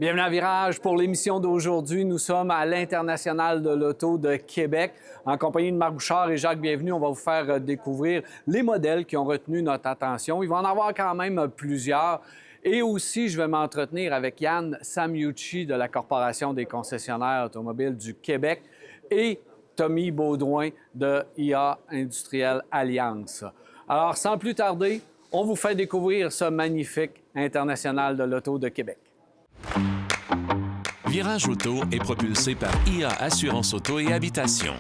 Bienvenue à Virage. Pour l'émission d'aujourd'hui, nous sommes à l'International de l'Auto de Québec. En compagnie de Marc Bouchard et Jacques Bienvenu, on va vous faire découvrir les modèles qui ont retenu notre attention. Il va en avoir quand même plusieurs. Et aussi, je vais m'entretenir avec Yann Samiucci de la Corporation des concessionnaires automobiles du Québec et Tommy Baudouin de IA Industrielle Alliance. Alors, sans plus tarder, on vous fait découvrir ce magnifique International de l'Auto de Québec. Virage Auto est propulsé par IA Assurance Auto et Habitation.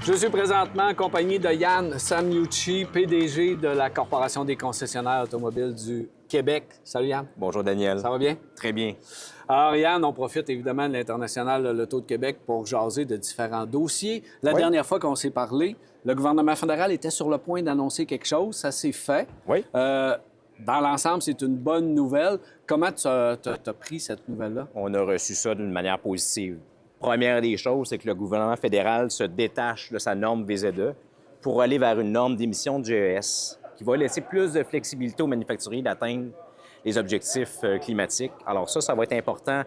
Je suis présentement en compagnie de Yann Samiucci, PDG de la Corporation des concessionnaires automobiles du Québec. Salut Yann. Bonjour Daniel. Ça va bien? Très bien. Alors Yann, on profite évidemment de l'International de l'Auto de Québec pour jaser de différents dossiers. La Oui. dernière fois qu'on s'est parlé, le gouvernement fédéral était sur le point d'annoncer quelque chose. Ça s'est fait. Oui. Dans l'ensemble, c'est une bonne nouvelle. Comment tu as pris cette nouvelle-là? On a reçu ça d'une manière positive. Première des choses, c'est que le gouvernement fédéral se détache de sa norme VZE pour aller vers une norme d'émission de GES qui va laisser plus de flexibilité aux manufacturiers d'atteindre les objectifs climatiques. Alors ça va être important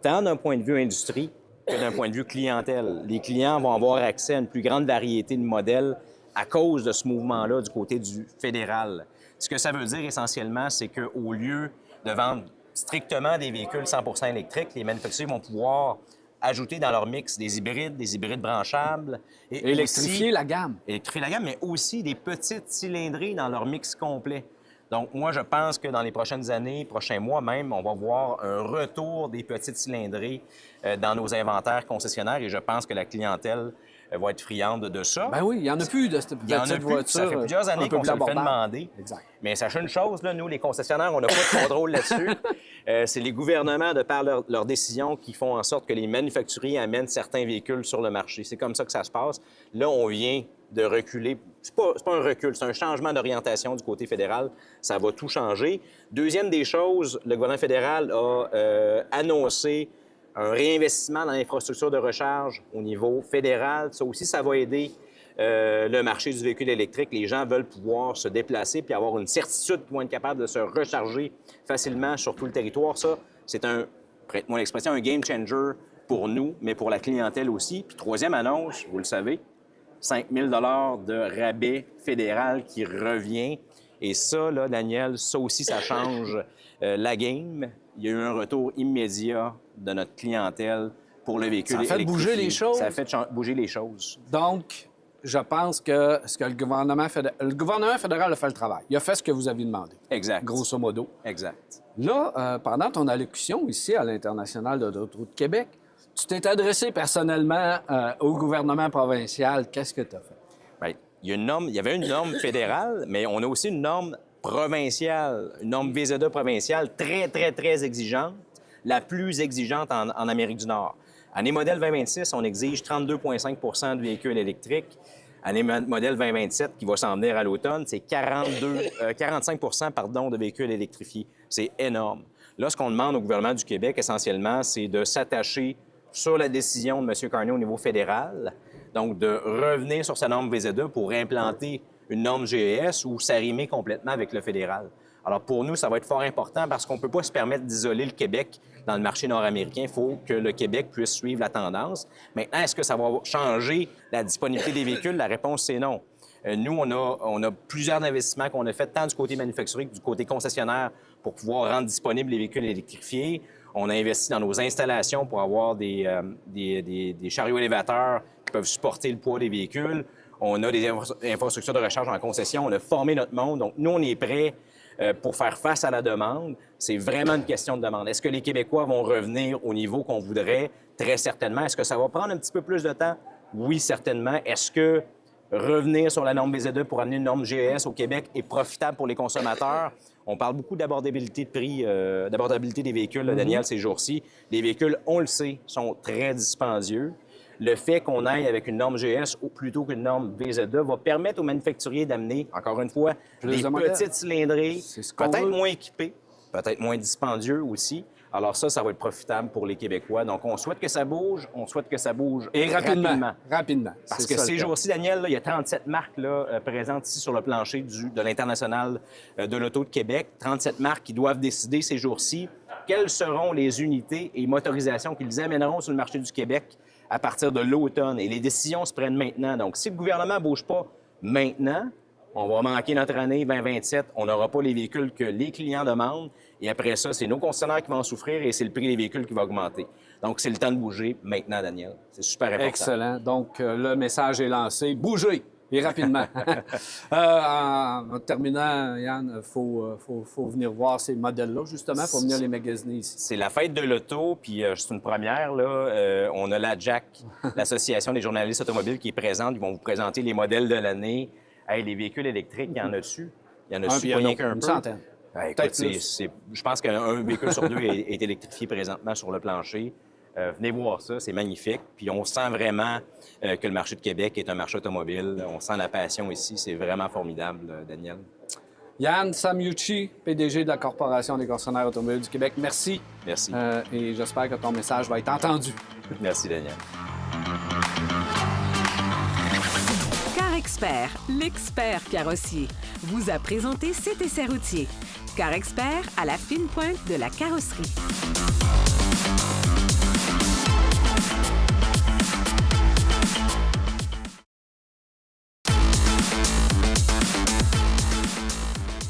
tant d'un point de vue industrie que d'un point de vue clientèle. Les clients vont avoir accès à une plus grande variété de modèles à cause de ce mouvement-là du côté du fédéral. Ce que ça veut dire essentiellement, c'est qu'au lieu de vendre strictement des véhicules 100% électriques, les manufacturiers vont pouvoir ajouter dans leur mix des hybrides branchables. Et Électrifier aussi, la gamme. électrifier la gamme, mais aussi des petites cylindrées dans leur mix complet. Donc, moi, je pense que dans les prochaines années, prochains mois même, on va voir un retour des petites cylindrées dans nos inventaires concessionnaires et je pense que la clientèle va être friande de ça. Ben oui, il n'y en a plus de cette Il y en a petite plus. voiture. Ça fait plusieurs années qu'on se le fait demander. Exact. Mais sachez une chose, là, nous, les concessionnaires, on n'a pas de contrôle là-dessus. C'est les gouvernements, de par leurs décisions, qui font en sorte que les manufacturiers amènent certains véhicules sur le marché. C'est comme ça que ça se passe. Là, on vient de reculer. C'est pas un recul, c'est un changement d'orientation du côté fédéral. Ça va tout changer. Deuxième des choses, le gouvernement fédéral a annoncé un réinvestissement dans l'infrastructure de recharge au niveau fédéral. Ça aussi, ça va aider le marché du véhicule électrique. Les gens veulent pouvoir se déplacer puis avoir une certitude qu'ils vont être capables de se recharger facilement sur tout le territoire. Ça, c'est prête-moi l'expression, un game changer pour nous, mais pour la clientèle aussi. Puis troisième annonce, vous le savez, 5 000 de rabais fédéral qui revient. Et ça, là, Daniel, ça aussi, ça change la game. Il y a eu un retour immédiat de notre clientèle pour le véhicule électrique. Ça a fait bouger les choses. Ça a fait bouger les choses. Donc, je pense que le gouvernement fédéral a fait le travail. Il a fait ce que vous aviez demandé. Exact. Grosso modo. Exact. Là, pendant ton allocution ici à l'International de l'Auto de Québec, tu t'es adressé personnellement au gouvernement provincial. Qu'est-ce que tu as fait? Bien, il y avait une norme fédérale, mais on a aussi une norme provinciale, une norme VZE provinciale très, très, très exigeante, la plus exigeante en Amérique du Nord. Année modèle 2026, on exige 32,5 de véhicules électriques. Année modèle 2027, qui va s'en venir à l'automne, c'est 45 de véhicules électrifiés. C'est énorme. Là, ce qu'on demande au gouvernement du Québec, essentiellement, c'est de s'attacher sur la décision de M. Carney au niveau fédéral, donc de revenir sur sa norme VZE pour implanter une norme GES ou s'arrimer complètement avec le fédéral. Alors, pour nous, ça va être fort important parce qu'on ne peut pas se permettre d'isoler le Québec dans le marché nord-américain. Il faut que le Québec puisse suivre la tendance. Maintenant, est-ce que ça va changer la disponibilité des véhicules? La réponse, c'est non. Nous, on a plusieurs investissements qu'on a faits tant du côté manufacturier que du côté concessionnaire pour pouvoir rendre disponibles les véhicules électrifiés. On a investi dans nos installations pour avoir des chariots élévateurs qui peuvent supporter le poids des véhicules. On a des infrastructures de recharge en concession. On a formé notre monde. Donc, nous, on est prêts pour faire face à la demande. C'est vraiment une question de demande. Est-ce que les Québécois vont revenir au niveau qu'on voudrait? Très certainement. Est-ce que ça va prendre un petit peu plus de temps? Oui, certainement. Est-ce que revenir sur la norme VZ2 pour amener une norme GES au Québec est profitable pour les consommateurs. On parle beaucoup d'abordabilité de prix, d'abordabilité des véhicules, là, Daniel, ces jours-ci. Les véhicules, on le sait, sont très dispendieux. Le fait qu'on aille avec une norme GS plutôt qu'une norme VZ2 va permettre aux manufacturiers d'amener, encore une fois, des petites cylindrées, peut-être moins équipées, peut-être moins dispendieux aussi. Alors ça va être profitable pour les Québécois. Donc, on souhaite que ça bouge, Et rapidement. Rapidement. Parce que ces jours-ci, Daniel, là, il y a 37 marques là, présentes ici sur le plancher de l'International de l'Auto de Québec. 37 marques qui doivent décider ces jours-ci quelles seront les unités et motorisations qu'ils amèneront sur le marché du Québec à partir de l'automne. Et les décisions se prennent maintenant. Donc, si le gouvernement ne bouge pas maintenant, on va manquer notre année 2027. On n'aura pas les véhicules que les clients demandent. Et après ça, c'est nos concessionnaires qui vont en souffrir et c'est le prix des véhicules qui va augmenter. Donc, c'est le temps de bouger maintenant, Daniel. C'est super important. Excellent. Donc, le message est lancé. Bougez! Et rapidement. En terminant, Yann, il faut venir voir ces modèles-là, justement. Il faut venir les magasiner ici. C'est la fête de l'auto, puis c'est une première. Là. On a la JAC, l'Association des journalistes automobiles, qui est présente. Ils vont vous présenter les modèles de l'année. Hey, les véhicules électriques, il y en a dessus. Il y en a dessus, pas rien qu'un peu. Une centaine. Écoute, je pense qu'un véhicule sur deux est électrifié présentement sur le plancher. Venez voir ça, c'est magnifique. Puis on sent vraiment que le marché de Québec est un marché automobile. On sent la passion ici. C'est vraiment formidable, Daniel. Yann Samiucci, PDG de la Corporation des concessionnaires automobiles du Québec, merci. Merci. Et j'espère que ton message va être entendu. Merci, Daniel. Car Expert, l'expert carrossier, vous a présenté cet essai routier. Car Expert à la fine pointe de la carrosserie.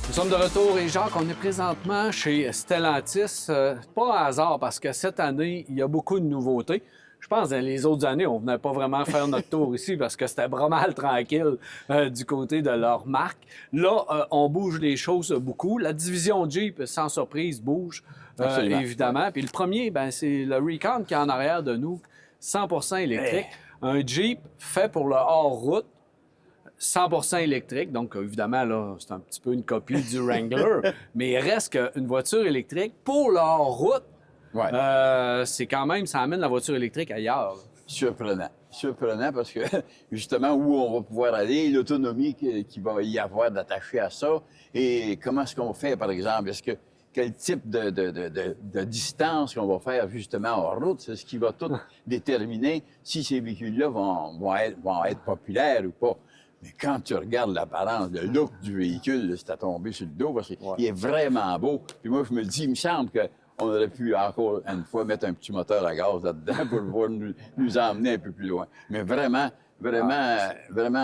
Nous sommes de retour et Jacques, on est présentement chez Stellantis. Pas un hasard parce que cette année, il y a beaucoup de nouveautés. Je pense que les autres années, on ne venait pas vraiment faire notre tour ici parce que c'était vraiment mal tranquille du côté de leur marque. Là, on bouge les choses beaucoup. La division Jeep, sans surprise, bouge, évidemment. Puis le premier, c'est le Recon qui est en arrière de nous, 100% électrique. Un Jeep fait pour le hors-route. 100% électrique, donc évidemment, là, c'est un petit peu une copie du Wrangler, mais il reste qu'une voiture électrique pour la hors-route, c'est quand même, ça amène la voiture électrique ailleurs. Surprenant. Surprenant parce que, justement, où on va pouvoir aller, l'autonomie qui va y avoir d'attaché à ça, et comment est-ce qu'on fait, par exemple, quel type de distance qu'on va faire justement hors route, c'est ce qui va tout déterminer si ces véhicules-là vont être populaires ou pas. Mais quand tu regardes l'apparence, le look du véhicule, là, c'est à tomber sur le dos parce qu'il est vraiment beau. Puis moi, je me dis, il me semble qu'on aurait pu encore une fois mettre un petit moteur à gaz là-dedans pour pouvoir nous emmener un peu plus loin. Mais vraiment,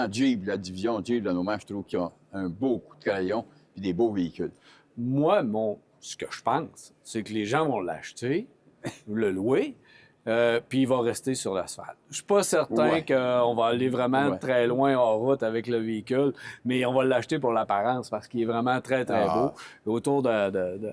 Jeep, la division Jeep de Nomad, je trouve qu'ils ont un beau coup de crayon et des beaux véhicules. Moi, ce que je pense, c'est que les gens vont l'acheter, le louer, puis il va rester sur l'asphalte. Je suis pas certain qu'on va aller vraiment très loin en route avec le véhicule, mais on va l'acheter pour l'apparence parce qu'il est vraiment très, très beau. Et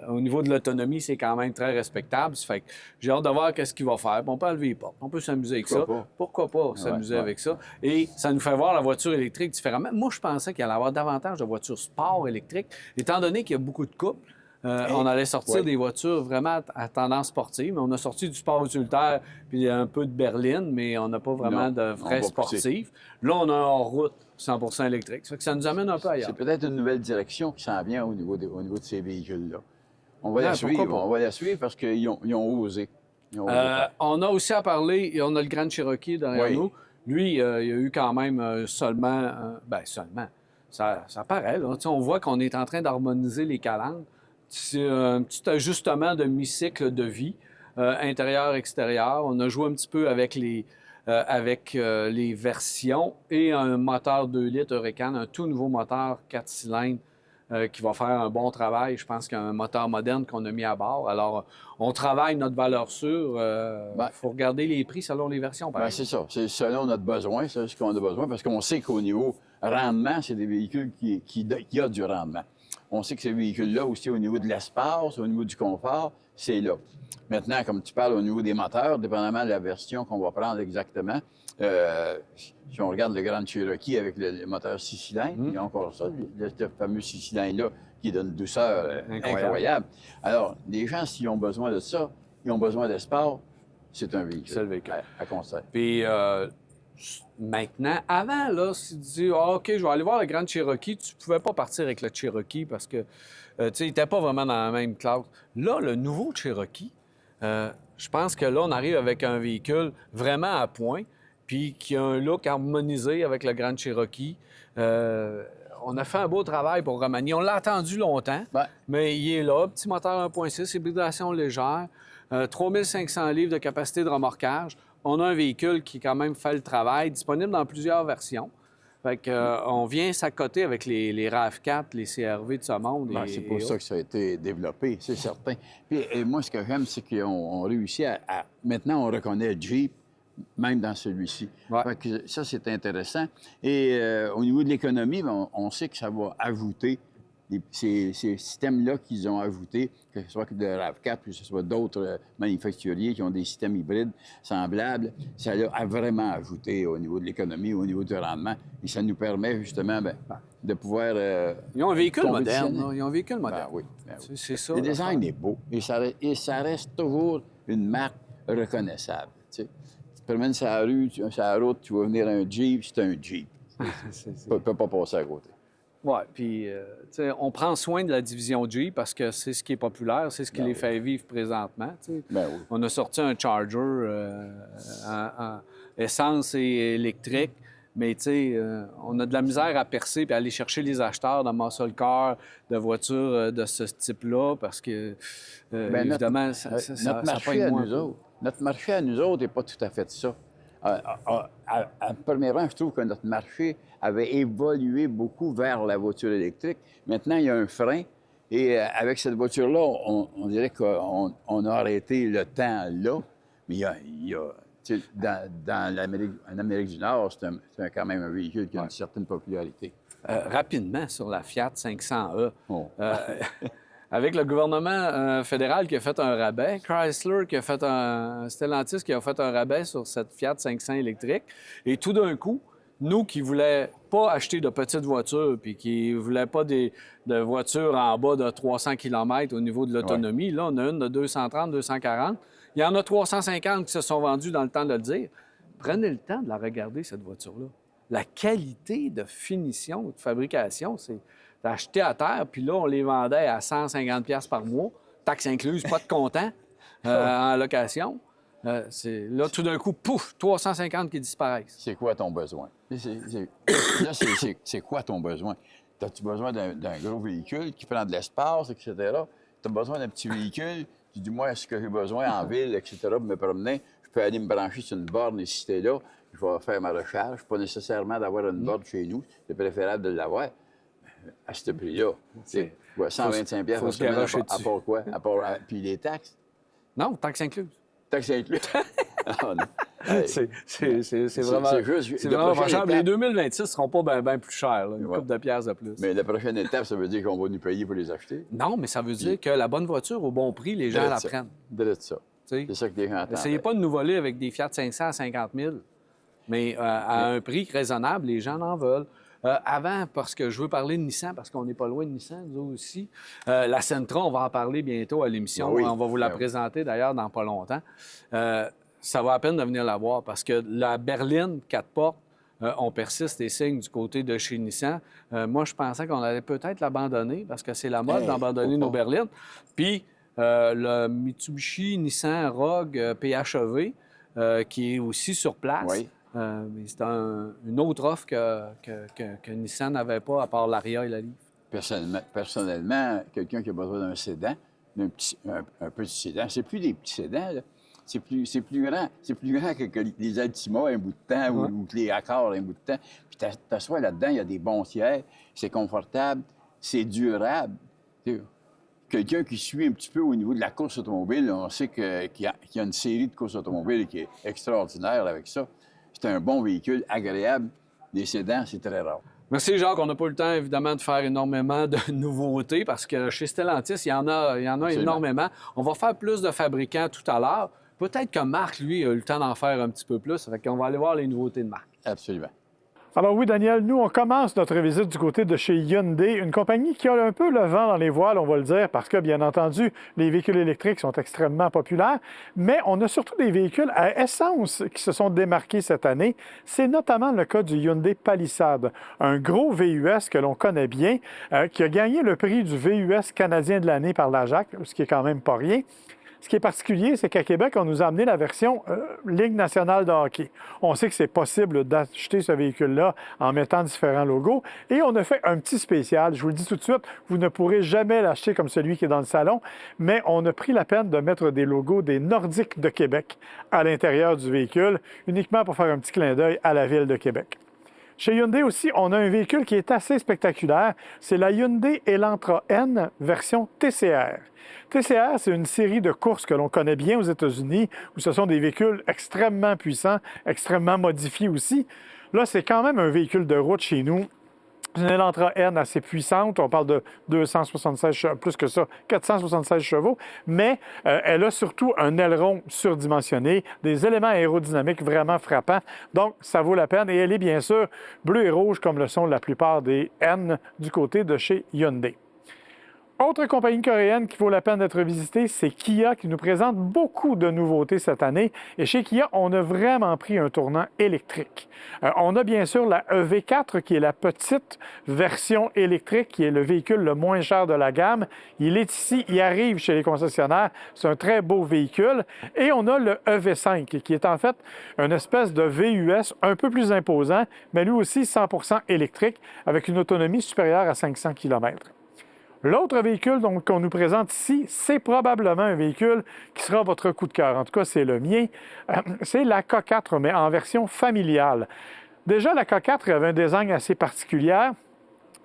au niveau de l'autonomie, c'est quand même très respectable. Ça fait que j'ai hâte de voir qu'est-ce qu'il va faire. On peut enlever les portes. On peut s'amuser avec ça. Pourquoi pas s'amuser avec ça? Et ça nous fait voir la voiture électrique différemment. Moi, je pensais qu'il allait y avoir davantage de voitures sport électriques, étant donné qu'il y a beaucoup de couples. On allait sortir des voitures vraiment à tendance sportive, mais on a sorti du sport utilitaire puis un peu de berline, mais on n'a pas vraiment de vrai sportif. Là, on a un hors-route 100% électrique. Ça fait que ça nous amène un peu ailleurs. C'est peut-être une nouvelle direction qui s'en vient au niveau de ces véhicules-là. On va la suivre parce qu'ils ont osé. On a aussi à parler, et on a le Grand Cherokee derrière nous. Lui, il y a eu quand même seulement... Ça paraît, là. On voit qu'on est en train d'harmoniser les calandres. C'est un petit ajustement de mi-cycle de vie, intérieur-extérieur. On a joué un petit peu avec les versions et un moteur 2 litres Huracan, un tout nouveau moteur 4 cylindres qui va faire un bon travail. Je pense qu'un moteur moderne qu'on a mis à bord. Alors, on travaille notre valeur sûre. Il faut regarder les prix selon les versions. C'est ça. C'est selon notre besoin, c'est ce qu'on a besoin, parce qu'on sait qu'au niveau rendement, c'est des véhicules qui ont du rendement. on sait que ces véhicules-là aussi, au niveau de l'espace, au niveau du confort, c'est là. Maintenant, comme tu parles au niveau des moteurs, dépendamment de la version qu'on va prendre exactement, si on regarde le Grand Cherokee avec le moteur 6 cylindres, il y a encore ça, ce fameux 6 cylindres-là qui donne une douceur incroyable. Alors, les gens, s'ils ont besoin de ça, ils ont besoin d'espace, c'est un véhicule. C'est le véhicule. À conseil. Puis maintenant, avant, là, si tu dis, ah, OK, je vais aller voir le Grand Cherokee, tu pouvais pas partir avec le Cherokee parce que, tu sais, il n'était pas vraiment dans la même classe. Là, le nouveau Cherokee, je pense que là, on arrive avec un véhicule vraiment à point, puis qui a un look harmonisé avec le Grand Cherokee. On a fait un beau travail pour remanier. On l'a attendu longtemps, mais il est là. Petit moteur 1.6, hybridation légère, 3500 livres de capacité de remorquage. On a un véhicule qui, quand même, fait le travail, disponible dans plusieurs versions. Fait que, on vient s'accoter avec les RAV4, les CR-V de ce monde. C'est pour ça que ça a été développé, c'est certain. Puis, et moi, ce que j'aime, c'est qu'on réussit à... Maintenant, on reconnaît Jeep, même dans celui-ci. Ouais. Fait que ça, c'est intéressant. Et au niveau de l'économie, on sait que ça va ajouter ces systèmes-là qu'ils ont ajoutés, que ce soit le RAV4 ou que ce soit d'autres manufacturiers qui ont des systèmes hybrides semblables, ça a vraiment ajouté au niveau de l'économie, au niveau du rendement. Et ça nous permet justement de pouvoir... Ils ont un véhicule compétitionner. moderne. Là. Ils ont un véhicule moderne. Oui. C'est ça. Le design est beau et ça reste toujours une marque reconnaissable. Tu te promènes sur la rue, sur la route, tu vas venir un Jeep, c'est un Jeep. Tu ne peux pas passer à côté. Oui, puis, tu sais, on prend soin de la division Jeep parce que c'est ce qui est populaire, c'est ce qui les fait vivre présentement. Tu sais. Ben oui. On a sorti un Charger en essence et électrique, mais tu sais, on a de la misère à percer puis aller chercher les acheteurs dans Muscle Car de voitures de ce type-là parce que, évidemment, notre marché à nous autres, notre marché à nous autres n'est pas tout à fait ça. Premièrement, je trouve que notre marché avait évolué beaucoup vers la voiture électrique. Maintenant, il y a un frein. Et avec cette voiture-là, on dirait qu'on a arrêté le temps là. Mais il y a tu sais, en Amérique du Nord, c'est quand même un véhicule qui a une certaine popularité. Rapidement, sur la Fiat 500e, Oh. avec le gouvernement fédéral qui a fait un rabais, Chrysler qui a fait Stellantis qui a fait un rabais sur cette Fiat 500 électrique, et tout d'un coup, nous qui ne voulions pas acheter de petites voitures puis qui ne voulaient pas de voitures en bas de 300 km au niveau de l'autonomie, là, on a une de 230, 240. Il y en a 350 qui se sont vendus dans le temps de le dire. Prenez le temps de la regarder, cette voiture-là. La qualité de finition, de fabrication, c'est acheté à terre, puis là, on les vendait à 150$ par mois, taxes incluses, pas de comptant, en location. Là, tout d'un coup, pouf, 350 qui disparaissent. C'est quoi ton besoin? Là, c'est quoi ton besoin? As-tu besoin d'un gros véhicule qui prend de l'espace, etc.? Tu as besoin d'un petit véhicule? Tu dis, moi, est-ce que j'ai besoin en ville, etc., pour me promener? Je peux aller me brancher sur une borne et si t'es là, je vais faire ma recharge. Pas nécessairement d'avoir une borne chez nous. C'est préférable de l'avoir. À ce prix-là, c'est 125$ par semaine, à part quoi? Puis les taxes? Non, taxes incluses. Taxes incluses? Ah, non. C'est vraiment... C'est vraiment pas cher. Les 2026 ne seront pas bien plus chers, là, une couple de piastres de plus. Mais la prochaine étape, ça veut dire qu'on va nous payer pour les acheter? Non, mais ça veut dire que la bonne voiture, au bon prix, les gens la prennent. C'est ça. C'est ça que les gens attendent. Essayez pas de nous voler avec des Fiat 500 à 50 000. Mais à un prix raisonnable, les gens en veulent. Avant, parce que je veux parler de Nissan, parce qu'on n'est pas loin de Nissan, nous aussi. La Sentra, on va en parler bientôt à l'émission. Oui. On va vous la présenter, d'ailleurs, dans pas longtemps. Ça va à peine de venir la voir, parce que la berline 4 portes, on persiste et signe du côté de chez Nissan. Moi, je pensais qu'on allait peut-être l'abandonner, parce que c'est la mode d'abandonner nos berlines. Puis, le Mitsubishi Nissan Rogue PHEV, qui est aussi sur place. Oui. Mais c'est une autre offre que Nissan n'avait pas, à part l'Aria et la Leaf. Personnellement, quelqu'un qui a besoin d'un sédan, un petit sédan, c'est plus des petits sédans, là. C'est plus grand. C'est plus grand que les Altima un bout de temps ou que les Accords un bout de temps. Puis t'assois là-dedans, il y a des bons sièges, c'est confortable, c'est durable. Quelqu'un qui suit un petit peu au niveau de la course automobile, on sait qu'il y a une série de courses automobiles qui est extraordinaire avec ça. C'est un bon véhicule, agréable. Les sédans, c'est très rare. Merci Jacques. On n'a pas eu le temps, évidemment, de faire énormément de nouveautés parce que chez Stellantis, il y en a énormément. On va faire plus de fabricants tout à l'heure. Peut-être que Marc, lui, a eu le temps d'en faire un petit peu plus. Ça fait qu'on va aller voir les nouveautés de Marc. Absolument. Alors oui, Daniel, nous, on commence notre visite du côté de chez Hyundai, une compagnie qui a un peu le vent dans les voiles, on va le dire, parce que, bien entendu, les véhicules électriques sont extrêmement populaires, mais on a surtout des véhicules à essence qui se sont démarqués cette année. C'est notamment le cas du Hyundai Palisade, un gros VUS que l'on connaît bien, qui a gagné le prix du VUS canadien de l'année par la JAC, ce qui est quand même pas rien. Ce qui est particulier, c'est qu'à Québec, on nous a amené la version Ligue nationale de hockey. On sait que c'est possible d'acheter ce véhicule-là en mettant différents logos. Et on a fait un petit spécial. Je vous le dis tout de suite, vous ne pourrez jamais l'acheter comme celui qui est dans le salon, mais on a pris la peine de mettre des logos des Nordiques de Québec à l'intérieur du véhicule, uniquement pour faire un petit clin d'œil à la ville de Québec. Chez Hyundai aussi, on a un véhicule qui est assez spectaculaire. C'est la Hyundai Elantra N version TCR. TCR, c'est une série de courses que l'on connaît bien aux États-Unis, où ce sont des véhicules extrêmement puissants, extrêmement modifiés aussi. Là, c'est quand même un véhicule de route chez nous. Une Elantra N assez puissante, on parle de 276 chevaux, plus que ça, 476 chevaux, mais elle a surtout un aileron surdimensionné, des éléments aérodynamiques vraiment frappants, donc ça vaut la peine et elle est bien sûr bleue et rouge comme le sont la plupart des N du côté de chez Hyundai. Autre compagnie coréenne qui vaut la peine d'être visitée, c'est Kia qui nous présente beaucoup de nouveautés cette année. Et chez Kia, on a vraiment pris un tournant électrique. On a bien sûr la EV4 qui est la petite version électrique, qui est le véhicule le moins cher de la gamme. Il est ici, il arrive chez les concessionnaires. C'est un très beau véhicule. Et on a le EV5 qui est en fait une espèce de VUS un peu plus imposant, mais lui aussi 100% électrique avec une autonomie supérieure à 500 km. L'autre véhicule qu'on nous présente ici, c'est probablement un véhicule qui sera votre coup de cœur. En tout cas, c'est le mien. C'est la K4, mais en version familiale. Déjà, la K4 avait un design assez particulier.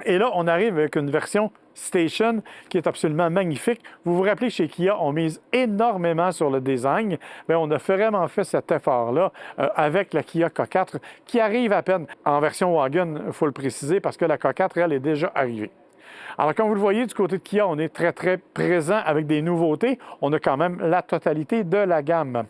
Et là, on arrive avec une version Station qui est absolument magnifique. Vous vous rappelez, chez Kia, on mise énormément sur le design. Bien, on a vraiment fait cet effort-là avec la Kia K4 qui arrive à peine en version wagon, il faut le préciser, parce que la K4, elle, est déjà arrivée. Alors, comme vous le voyez, du côté de Kia, on est très, très présent avec des nouveautés. On a quand même la totalité de la gamme.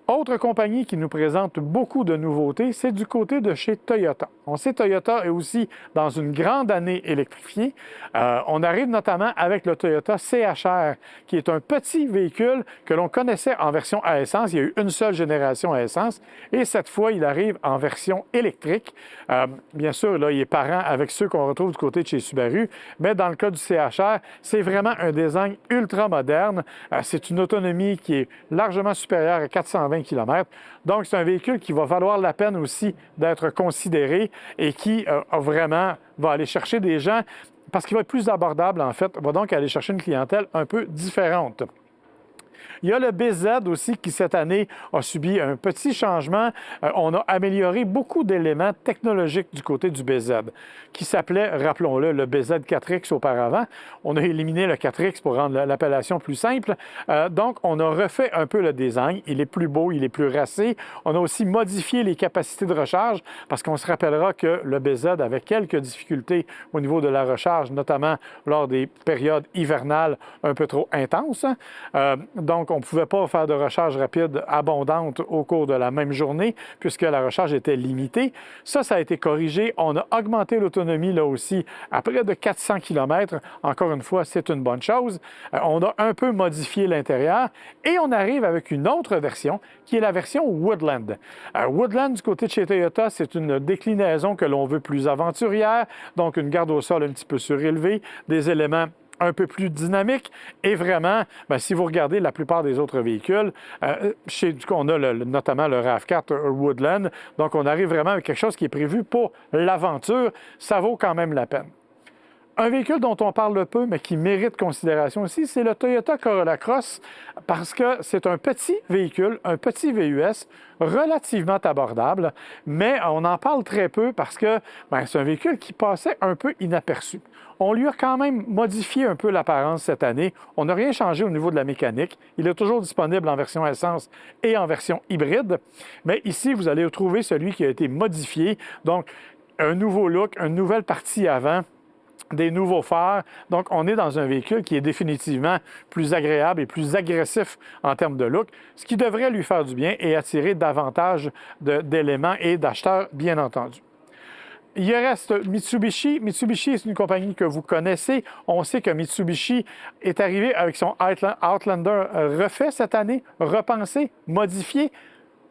Autre compagnie qui nous présente beaucoup de nouveautés, c'est du côté de chez Toyota. On sait que Toyota est aussi dans une grande année électrifiée. On arrive notamment avec le Toyota CHR, qui est un petit véhicule que l'on connaissait en version à essence. Il y a eu une seule génération à essence. Et cette fois, il arrive en version électrique. Bien sûr, là, il est parent avec ceux qu'on retrouve du côté de chez Subaru. Mais dans le cas du CHR, c'est vraiment un design ultra moderne. C'est une autonomie qui est largement supérieure à 420 km. Donc, c'est un véhicule qui va valoir la peine aussi d'être considéré et qui va aller chercher des gens, parce qu'il va être plus abordable, en fait, va donc aller chercher une clientèle un peu différente. Il y a le BZ aussi qui, cette année, a subi un petit changement. On a amélioré beaucoup d'éléments technologiques du côté du BZ, qui s'appelait, rappelons-le, le BZ 4X auparavant. On a éliminé le 4X pour rendre l'appellation plus simple. Donc, on a refait un peu le design. Il est plus beau, il est plus racé. On a aussi modifié les capacités de recharge, parce qu'on se rappellera que le BZ avait quelques difficultés au niveau de la recharge, notamment lors des périodes hivernales un peu trop intenses. Donc, on ne pouvait pas faire de recharge rapide abondante au cours de la même journée, puisque la recharge était limitée. Ça a été corrigé. On a augmenté l'autonomie, là aussi, à près de 400 km. Encore une fois, c'est une bonne chose. On a un peu modifié l'intérieur et on arrive avec une autre version, qui est la version Woodland. Woodland, du côté de chez Toyota, c'est une déclinaison que l'on veut plus aventurière, donc une garde au sol un petit peu surélevée, des éléments un peu plus dynamique. Et vraiment, bien, si vous regardez la plupart des autres véhicules, on a notamment le RAV4 Woodland, donc on arrive vraiment avec quelque chose qui est prévu pour l'aventure. Ça vaut quand même la peine. Un véhicule dont on parle peu, mais qui mérite considération aussi, c'est le Toyota Corolla Cross, parce que c'est un petit véhicule, un petit VUS, relativement abordable, mais on en parle très peu parce que c'est un véhicule qui passait un peu inaperçu. On lui a quand même modifié un peu l'apparence cette année. On n'a rien changé au niveau de la mécanique. Il est toujours disponible en version essence et en version hybride, mais ici, vous allez retrouver celui qui a été modifié. Donc, un nouveau look, une nouvelle partie avant, des nouveaux phares. Donc, on est dans un véhicule qui est définitivement plus agréable et plus agressif en termes de look, ce qui devrait lui faire du bien et attirer davantage d'éléments et d'acheteurs, bien entendu. Il reste Mitsubishi. Mitsubishi est une compagnie que vous connaissez. On sait que Mitsubishi est arrivé avec son Outlander refait cette année, repensé, modifié.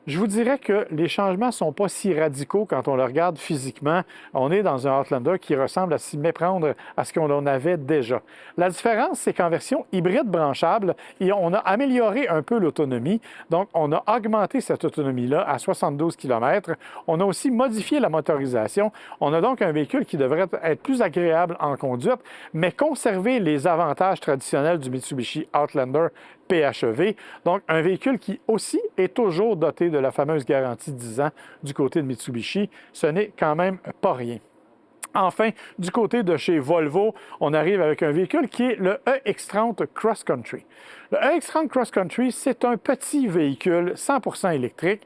Je vous dirais que les changements ne sont pas si radicaux quand on le regarde physiquement. On est dans un Outlander qui ressemble à s'y méprendre à ce qu'on en avait déjà. La différence, c'est qu'en version hybride branchable, on a amélioré un peu l'autonomie. Donc, on a augmenté cette autonomie-là à 72 km. On a aussi modifié la motorisation. On a donc un véhicule qui devrait être plus agréable en conduite, mais conserver les avantages traditionnels du Mitsubishi Outlander PHEV. Donc, un véhicule qui aussi est toujours doté de la fameuse garantie 10 ans du côté de Mitsubishi. Ce n'est quand même pas rien. Enfin, du côté de chez Volvo, on arrive avec un véhicule qui est le EX30 Cross Country. Le EX30 Cross Country, c'est un petit véhicule 100% électrique.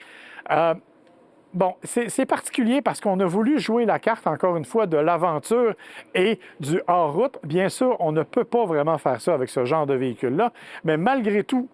Bon, c'est particulier parce qu'on a voulu jouer la carte, encore une fois, de l'aventure et du hors-route. Bien sûr, on ne peut pas vraiment faire ça avec ce genre de véhicule-là, mais malgré tout,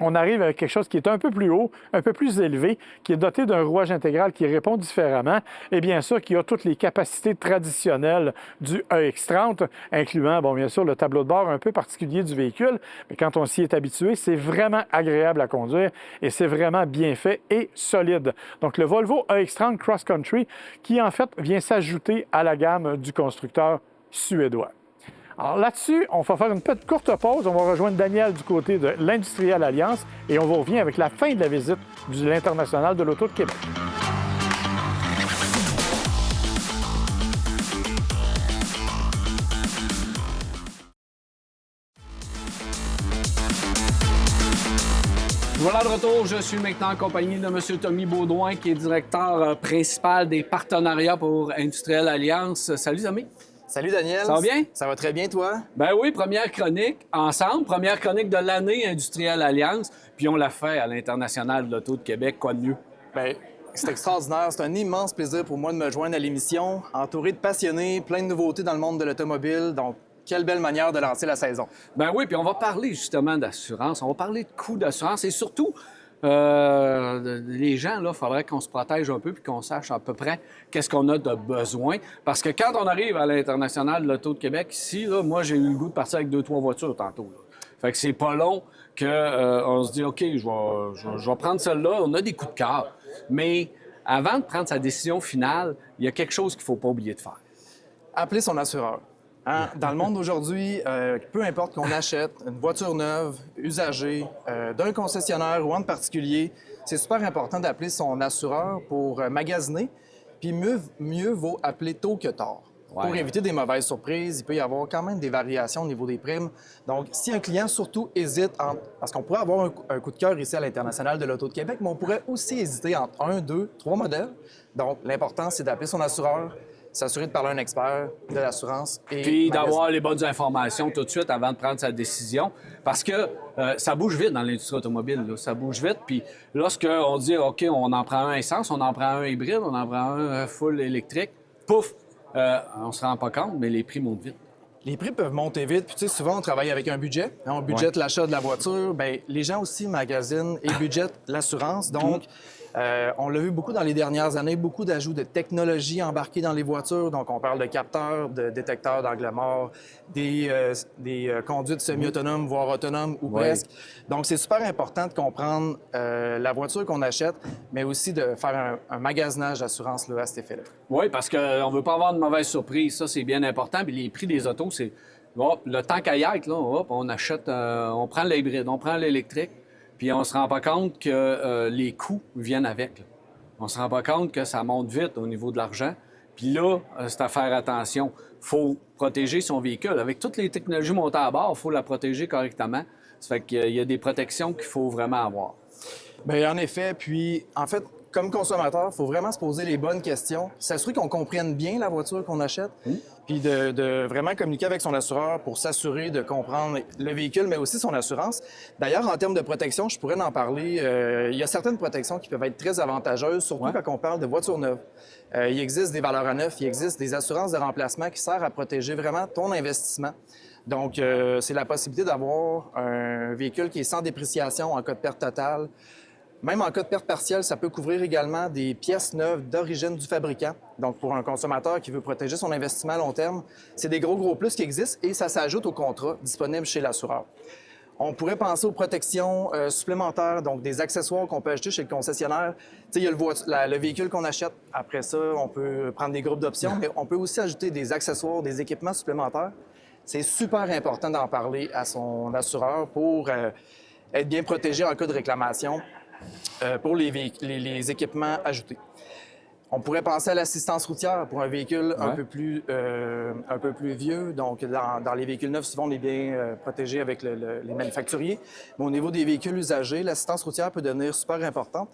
on arrive avec quelque chose qui est un peu plus haut, un peu plus élevé, qui est doté d'un rouage intégral qui répond différemment et bien sûr qui a toutes les capacités traditionnelles du EX30, incluant, bon, bien sûr, le tableau de bord un peu particulier du véhicule, mais quand on s'y est habitué, c'est vraiment agréable à conduire et c'est vraiment bien fait et solide. Donc, le Volvo EX30 Cross Country qui, en fait, vient s'ajouter à la gamme du constructeur suédois. Alors là-dessus, on va faire une petite courte pause. On va rejoindre Daniel du côté de l'Industrial Alliance et on vous revient avec la fin de la visite de l'International de l'Auto de Québec. Voilà de retour. Je suis maintenant en compagnie de M. Tommy Baudouin, qui est directeur principal des partenariats pour Industrial Alliance. Salut, Tommy. Salut Daniel. Ça va bien? Ça va très bien, toi? Ben oui, première chronique ensemble, première chronique de l'année Industrielle Alliance, puis on l'a fait à l'International de l'Auto de Québec, quoi de mieux? Bien, c'est extraordinaire. C'est un immense plaisir pour moi de me joindre à l'émission, entouré de passionnés, plein de nouveautés dans le monde de l'automobile. Donc, quelle belle manière de lancer la saison. Ben oui, puis on va parler justement d'assurance, on va parler de coûts d'assurance et surtout, les gens, là, il faudrait qu'on se protège un peu puis qu'on sache à peu près qu'est-ce qu'on a de besoin. Parce que quand on arrive à l'International de l'Auto de Québec, ici, là, moi, j'ai eu le goût de partir avec 2-3 voitures tantôt. Là. Fait que c'est pas long qu'on se dit, OK, je vais prendre celle-là. On a des coups de cœur. Mais avant de prendre sa décision finale, il y a quelque chose qu'il ne faut pas oublier de faire. Appeler son assureur. Hein? Dans le monde d'aujourd'hui, peu importe qu'on achète une voiture neuve, usagée, d'un concessionnaire ou en particulier, c'est super important d'appeler son assureur pour magasiner. Puis mieux vaut appeler tôt que tard. Ouais. Pour éviter des mauvaises surprises, il peut y avoir quand même des variations au niveau des primes. Donc, si un client surtout hésite, parce qu'on pourrait avoir un coup de cœur ici à l'International de l'Auto de Québec, mais on pourrait aussi hésiter entre 1, 2, 3 modèles. Donc, l'important, c'est d'appeler son assureur, s'assurer de parler à un expert de l'assurance. Puis d'avoir les bonnes informations tout de suite avant de prendre sa décision. Parce que ça bouge vite dans l'industrie automobile. Là. Ça bouge vite. Puis lorsqu'on dit, OK, on en prend un essence, on en prend un hybride, on en prend un full électrique, pouf, on se rend pas compte, mais les prix montent vite. Les prix peuvent monter vite. Puis, tu sais, souvent, on travaille avec un budget. On budgète l'achat de la voiture. Bien, les gens aussi magasinent et budgètent l'assurance. Donc, on l'a vu beaucoup dans les dernières années, beaucoup d'ajouts de technologies embarquées dans les voitures. Donc, on parle de capteurs, de détecteurs d'angle mort, des conduites semi-autonomes, voire autonomes ou presque. Donc, c'est super important de comprendre la voiture qu'on achète, mais aussi de faire un magasinage d'assurance là, à cet effet-là. Oui, parce qu'on ne veut pas avoir de mauvaises surprises. Ça, c'est bien important. Puis les prix des autos, c'est hop, le temps qu'à y être, là, hop, on achète, on prend l'hybride, on prend l'électrique. Puis on se rend pas compte que les coûts viennent avec. Là. On se rend pas compte que ça monte vite au niveau de l'argent. Puis là, c'est à faire attention. Il faut protéger son véhicule. Avec toutes les technologies montées à bord, il faut la protéger correctement. Ça fait qu'il y a des protections qu'il faut vraiment avoir. Bien, en effet. Puis, en fait, comme consommateur, il faut vraiment se poser les bonnes questions, s'assurer qu'on comprenne bien la voiture qu'on achète, puis de vraiment communiquer avec son assureur pour s'assurer de comprendre le véhicule, mais aussi son assurance. D'ailleurs, en termes de protection, je pourrais en parler. Il y a certaines protections qui peuvent être très avantageuses, surtout quand on parle de voitures neuves. Il existe des valeurs à neuf, il existe des assurances de remplacement qui servent à protéger vraiment ton investissement. Donc, c'est la possibilité d'avoir un véhicule qui est sans dépréciation en cas de perte totale. Même en cas de perte partielle, ça peut couvrir également des pièces neuves d'origine du fabricant. Donc, pour un consommateur qui veut protéger son investissement à long terme, c'est des gros plus qui existent et ça s'ajoute au contrat disponible chez l'assureur. On pourrait penser aux protections supplémentaires, donc des accessoires qu'on peut acheter chez le concessionnaire. Tu sais, il y a le véhicule qu'on achète. Après ça, on peut prendre des groupes d'options, mais on peut aussi ajouter des accessoires, des équipements supplémentaires. C'est super important d'en parler à son assureur pour être bien protégé en cas de réclamation pour les équipements ajoutés. On pourrait penser à l'assistance routière pour un véhicule un peu plus vieux. Donc, dans les véhicules neufs, souvent, on est bien protégé avec les manufacturiers. Mais au niveau des véhicules usagés, l'assistance routière peut devenir super importante.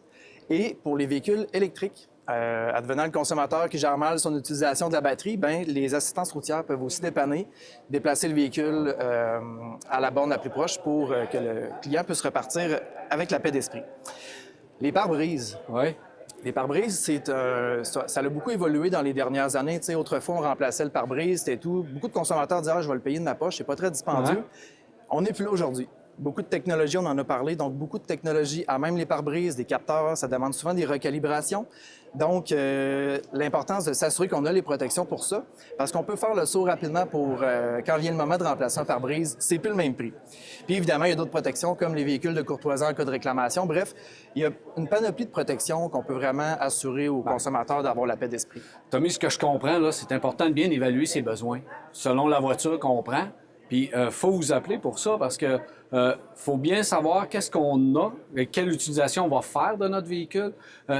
Et pour les véhicules électriques, advenant le consommateur qui gère mal son utilisation de la batterie, bien, les assistances routières peuvent aussi déplacer le véhicule à la borne la plus proche pour que le client puisse repartir avec la paix d'esprit. Les pare-brises. Oui. Les pare-brises, ça a beaucoup évolué dans les dernières années. Tu sais, autrefois, on remplaçait le pare-brise, c'était tout. Beaucoup de consommateurs disaient « Ah, je vais le payer de ma poche, c'est pas très dispendieux. On n'est plus là aujourd'hui. Beaucoup de technologies, on en a parlé, donc beaucoup de technologies, à même les pare-brises, des capteurs, ça demande souvent des recalibrations. Donc, l'importance de s'assurer qu'on a les protections pour ça, parce qu'on peut faire le saut rapidement pour, quand vient le moment de remplacer un pare-brise, c'est plus le même prix. Puis évidemment, il y a d'autres protections, comme les véhicules de courtoisie en cas de réclamation. Bref, il y a une panoplie de protections qu'on peut vraiment assurer aux consommateurs d'avoir la paix d'esprit. Tommy, ce que je comprends, là, c'est important de bien évaluer ses besoins selon la voiture qu'on prend. Puis, faut vous appeler pour ça parce que faut bien savoir qu'est-ce qu'on a et quelle utilisation on va faire de notre véhicule,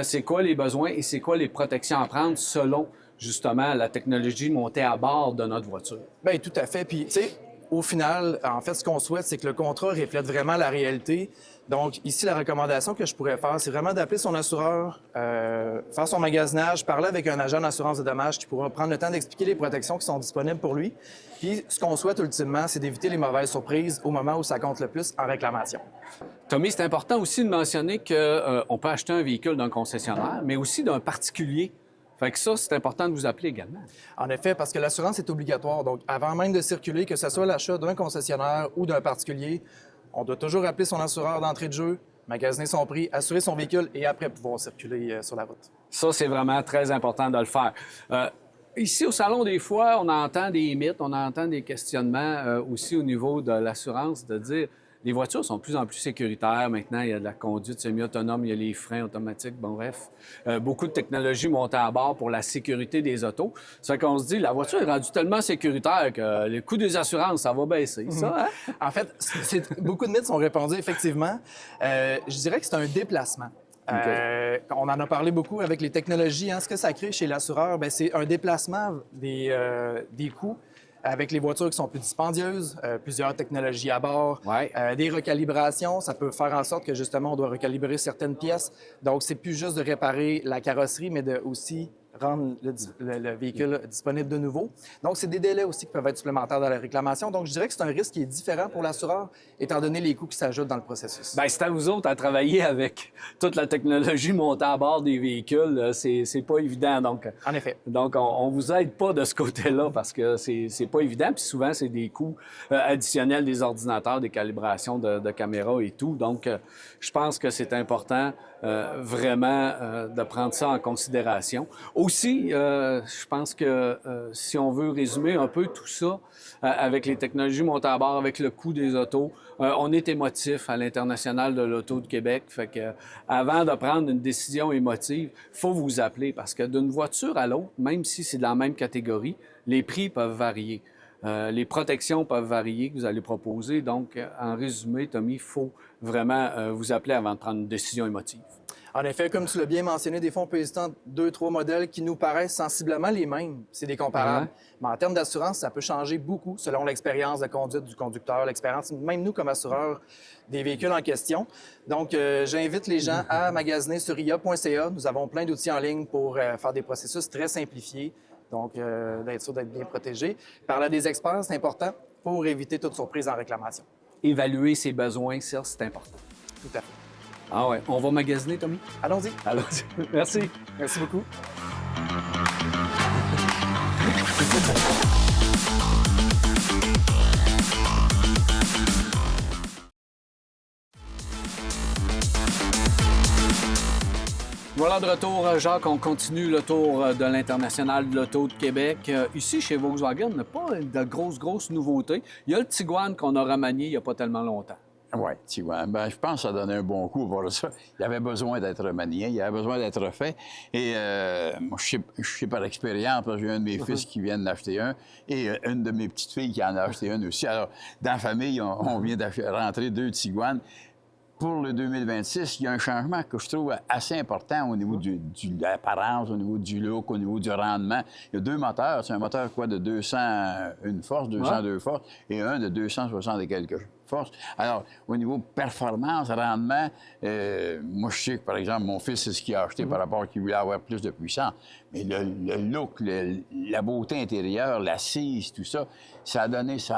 c'est quoi les besoins et c'est quoi les protections à prendre selon, justement, la technologie montée à bord de notre voiture. Bien, tout à fait. Puis, tu sais, au final, en fait, ce qu'on souhaite, c'est que le contrat reflète vraiment la réalité. Donc, ici, la recommandation que je pourrais faire, c'est vraiment d'appeler son assureur, faire son magasinage, parler avec un agent d'assurance de dommages qui pourra prendre le temps d'expliquer les protections qui sont disponibles pour lui. Puis, ce qu'on souhaite ultimement, c'est d'éviter les mauvaises surprises au moment où ça compte le plus en réclamation. Tommy, c'est important aussi de mentionner qu'on peut acheter un véhicule d'un concessionnaire, mais aussi d'un particulier. Fait que ça, c'est important de vous appeler également. En effet, parce que l'assurance est obligatoire. Donc, avant même de circuler, que ce soit l'achat d'un concessionnaire ou d'un particulier, on doit toujours appeler son assureur d'entrée de jeu, magasiner son prix, assurer son véhicule et après pouvoir circuler sur la route. Ça, c'est vraiment très important de le faire. Ici, au Salon, des fois, on entend des mythes, on entend des questionnements aussi au niveau de l'assurance, de dire les voitures sont de plus en plus sécuritaires. Maintenant, il y a de la conduite semi-autonome, il y a les freins automatiques, bon bref. Beaucoup de technologies montées à bord pour la sécurité des autos. C'est qu'on se dit, la voiture est rendue tellement sécuritaire que le coût des assurances, ça va baisser, ça, hein? En fait, beaucoup de mythes sont répandus, effectivement. Je dirais que c'est un déplacement. Okay. On en a parlé beaucoup avec les technologies. Hein. Ce que ça crée chez l'assureur, bien, c'est un déplacement des coûts avec les voitures qui sont plus dispendieuses, plusieurs technologies à bord, des recalibrations. Ça peut faire en sorte que, justement, on doit recalibrer certaines pièces. Donc, c'est plus juste de réparer la carrosserie, mais de aussi rendre le véhicule disponible de nouveau. Donc, c'est des délais aussi qui peuvent être supplémentaires dans la réclamation. Donc, je dirais que c'est un risque qui est différent pour l'assureur, étant donné les coûts qui s'ajoutent dans le processus. Bien, c'est à vous autres à travailler avec toute la technologie montée à bord des véhicules. C'est pas évident. Donc, en effet. Donc, on vous aide pas de ce côté-là parce que c'est pas évident. Puis souvent, c'est des coûts additionnels des ordinateurs, des calibrations de caméras et tout. Donc, je pense que c'est important vraiment de prendre ça en considération. Aussi, je pense que si on veut résumer un peu tout ça avec les technologies montées à bord, avec le coût des autos, on est émotif à l'International de l'Auto de Québec. Fait que avant de prendre une décision émotive, il faut vous appeler parce que d'une voiture à l'autre, même si c'est de la même catégorie, les prix peuvent varier. Les protections peuvent varier que vous allez proposer. Donc, en résumé, Tommy, il faut vraiment vous appeler avant de prendre une décision émotive. En effet, comme tu l'as bien mentionné, des fois, on peut hésiter entre 2-3 modèles qui nous paraissent sensiblement les mêmes. C'est des comparables. Mais en termes d'assurance, ça peut changer beaucoup selon l'expérience de conduite du conducteur, l'expérience, même nous comme assureurs, des véhicules en question. Donc, j'invite les gens à magasiner sur ia.ca. Nous avons plein d'outils en ligne pour faire des processus très simplifiés. Donc, d'être sûr d'être bien protégé. Parler à des experts, c'est important pour éviter toute surprise en réclamation. Évaluer ses besoins, ça, c'est important. Tout à fait. Ah ouais, on va magasiner, Tommy? Allons-y. Allons-y. Merci. Merci beaucoup. Voilà de retour, Jacques. On continue le tour de l'International de l'Auto de Québec. Ici, chez Volkswagen, on n'a pas de grosses nouveautés. Il y a le Tiguan qu'on a remanié il n'y a pas tellement longtemps. Oui, Tiguan. Ben, je pense que ça donnait un bon coup pour ça. Il avait besoin d'être remanié, il avait besoin d'être refait. Et moi, je sais par expérience, parce que j'ai un de mes fils qui vient d'acheter un et une de mes petites filles qui en a acheté un aussi. Alors, dans la famille, on vient de rentrer 2 Tiguan. Pour le 2026, il y a un changement que je trouve assez important au niveau de l'apparence, au niveau du look, au niveau du rendement. Il y a 2 moteurs. C'est un moteur de 201 forces, 202 forces, et un de 260 et quelques forces. Alors, au niveau performance, rendement, moi, je sais que, par exemple, mon fils, c'est ce qu'il a acheté par rapport à qu'il voulait avoir plus de puissance. Mais le look, la beauté intérieure, l'assise, tout ça, ça a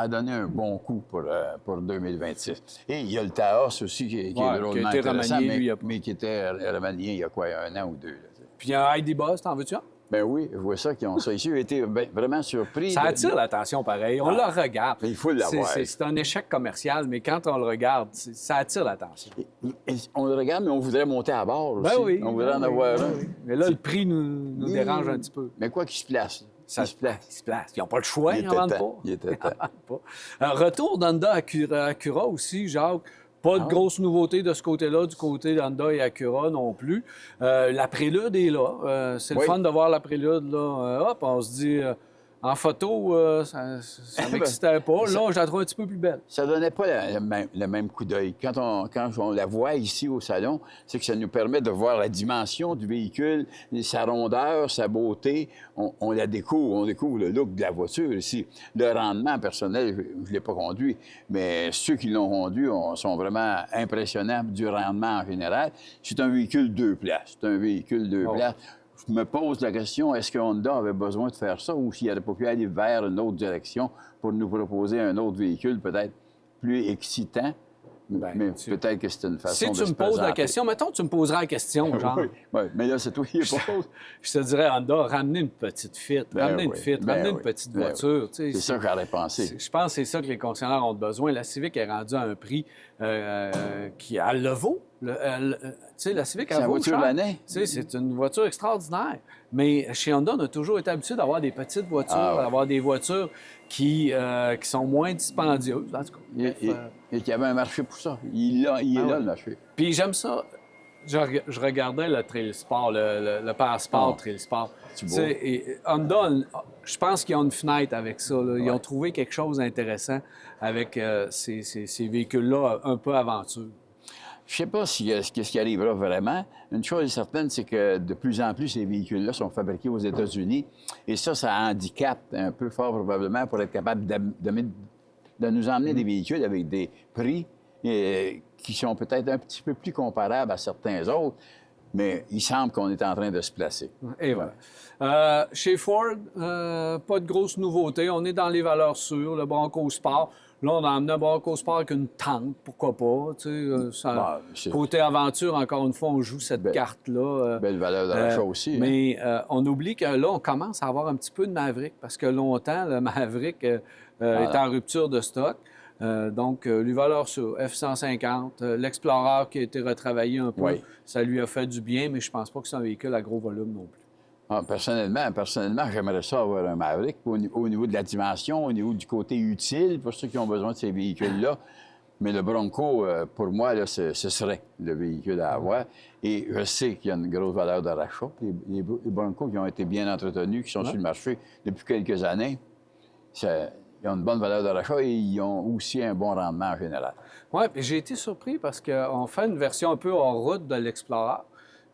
donné un bon coup pour 2026. Et il y a le Taos aussi qui est drôlement qui a été intéressant, remanié, mais qui était remanié il y a quoi, 1 an ou 2. Là. Puis il y a un ID Buzz, t'en veux-tu un? Ben oui, je vois ça, qui ont ça ici. J'ai été vraiment surpris. Ça attire l'attention pareil. On le regarde. Il faut l'avoir. C'est un échec commercial, mais quand on le regarde, ça attire l'attention. Et on le regarde, mais on voudrait monter à bord aussi. Ben oui. On voudrait en avoir un. Mais là, le prix nous dérange un petit peu. Mais quoi qu'il se place. Ça se place. Il se place. Ils n'ont pas le choix, ils n'en vendent pas. Il était temps. Retour d'Honda Acura aussi, Jacques. Pas de grosses nouveautés de ce côté-là, du côté d'Honda et Acura non plus. La Prélude est là. C'est le fun de voir la Prélude, là. Hop, on se dit... en photo, ça m'excitait pas. Là, je la trouve un petit peu plus belle. Ça donnait pas le même coup d'œil. Quand on la voit ici au salon, c'est que ça nous permet de voir la dimension du véhicule, sa rondeur, sa beauté. On la découvre, on découvre le look de la voiture ici. Le rendement personnel, je ne l'ai pas conduit, mais ceux qui l'ont conduit sont vraiment impressionnants du rendement en général. C'est un véhicule 2 places. C'est un véhicule 2 places. Je me pose la question, est-ce que Honda avait besoin de faire ça ou s'il n'aurait pas pu aller vers une autre direction pour nous proposer un autre véhicule peut-être plus excitant? Mais peut-être que c'est une façon de se Si tu me poses la question, mettons que tu me poseras la question, genre. Oui, mais là, c'est toi qui poses. Je te dirais, Honda, ramenez une petite Fit, ramenez une petite voiture. C'est ça que j'aurais pensé. Je pense que c'est ça que les concessionnaires ont besoin. La Civic est rendue à un prix qui le vaut. La Civic, elle vaut cher. C'est la voiture de l'année. C'est une voiture extraordinaire. Mais chez Honda, on a toujours été habitué d'avoir des petites voitures, d'avoir des voitures qui sont moins dispendieuses, en tout cas. Et qu'il y avait un marché pour ça. Il est là, le marché. Puis j'aime ça. Je regardais le Trail Sport, le Passport Trail Sport. Et Honda, je pense qu'ils ont une fenêtre avec ça. Là. Ils ont trouvé quelque chose d'intéressant avec ces véhicules-là, un peu aventure. Je ne sais pas ce qui arrivera vraiment. Une chose est certaine, c'est que de plus en plus, ces véhicules-là sont fabriqués aux États-Unis. Et ça handicape un peu fort probablement pour être capable de nous emmener des véhicules avec des prix qui sont peut-être un petit peu plus comparables à certains autres. Mais il semble qu'on est en train de se placer. Et voilà. Chez Ford, pas de grosses nouveautés. On est dans les valeurs sûres, le Bronco Sport. Là, on a emmené un Bronco Sport avec une tente, pourquoi pas. Côté aventure, encore une fois, on joue cette carte-là. Belle valeur de l'achat aussi. Mais on oublie que là, on commence à avoir un petit peu de Maverick, parce que longtemps, le Maverick est en rupture de stock. Donc, les valeurs sur F-150, l'Explorer qui a été retravaillé un peu, ça lui a fait du bien, mais je pense pas que c'est un véhicule à gros volume non plus. Personnellement, j'aimerais ça avoir un Maverick au niveau de la dimension, au niveau du côté utile pour ceux qui ont besoin de ces véhicules-là. Mais le Bronco, pour moi, là, ce serait le véhicule à avoir. Et je sais qu'il y a une grosse valeur de rachat. Les Broncos qui ont été bien entretenus, qui sont sur le marché depuis quelques années, ils ont une bonne valeur de rachat et ils ont aussi un bon rendement en général. Oui, puis j'ai été surpris parce qu'on fait une version un peu hors route de l'Explorer.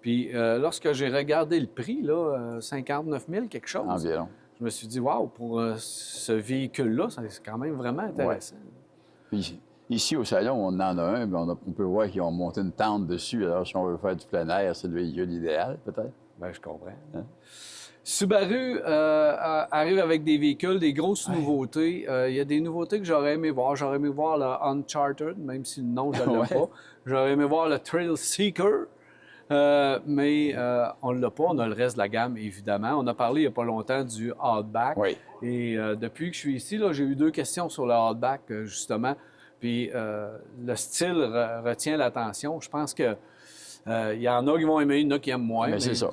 Puis lorsque j'ai regardé le prix, là, 59 000 quelque chose, Environ. je me suis dit, waouh, pour ce véhicule-là, c'est quand même vraiment intéressant. Puis, ici, au salon, on en a un, mais on peut voir qu'ils ont monté une tente dessus. Alors, si on veut faire du plein air, c'est le véhicule idéal, peut-être. Bien, je comprends. Hein? Subaru arrive avec des véhicules, des grosses nouveautés. Il y a des nouveautés que j'aurais aimé voir. J'aurais aimé voir le Uncharted, même si le nom, je ne l'aime pas. J'aurais aimé voir le Thrill Seeker, mais on ne l'a pas. On a le reste de la gamme, évidemment. On a parlé il n'y a pas longtemps du Outback. Oui. Et depuis que je suis ici, là, j'ai eu 2 questions sur le Outback, justement. Puis le style retient l'attention. Je pense que il y en a qui vont aimer, il y en a qui aiment moins. Mais c'est ça.